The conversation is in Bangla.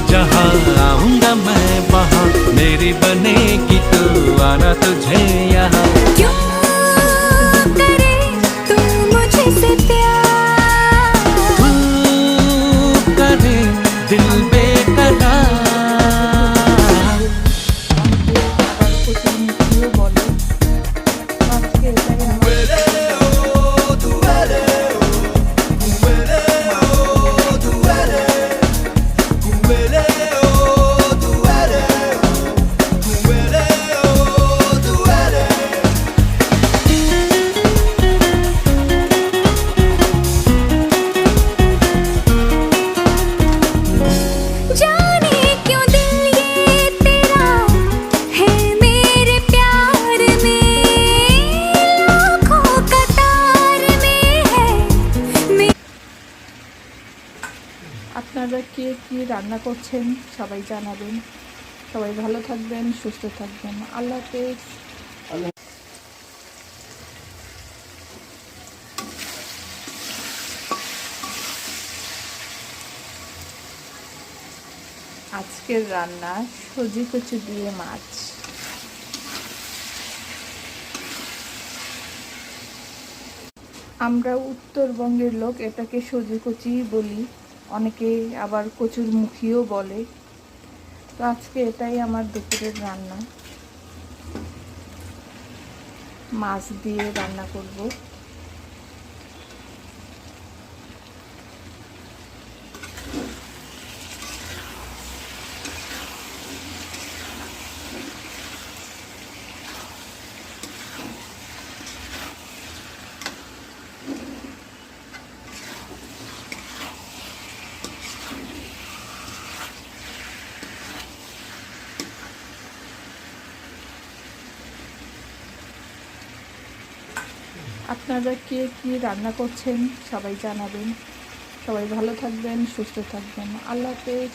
जहाँ आऊंगा मैं वहाँ मेरी बनेगी तू आना तुझे यहाँ। क्यों करे तू मुझसे प्यार, तू करे दिल बेकरार। जाने क्यों दिल ये तेरा है मेरे प्यार में, लाखों कतार में है আপনারা কে কি রান্না করছেন সবাই জানাবেন। সবাই ভালো থাকবেন, সুস্থ থাকবেন। আল্লাহ হাফেজ। আজকের রান্না সজি কচু দিয়ে মাছ। আমরা উত্তরবঙ্গের লোক এটাকে সজি কচি বলি, অনেকে আবার কচুর মুখিও বলে। তো আজকে এটাই আমার দুপুরের রান্না, মাছ দিয়ে রান্না করব। আপনারা কে কি রান্না করছেন সবাই জানাবেন। সবাই ভালো থাকবেন, সুস্থ থাকবেন। আল্লাহ হাফেজ।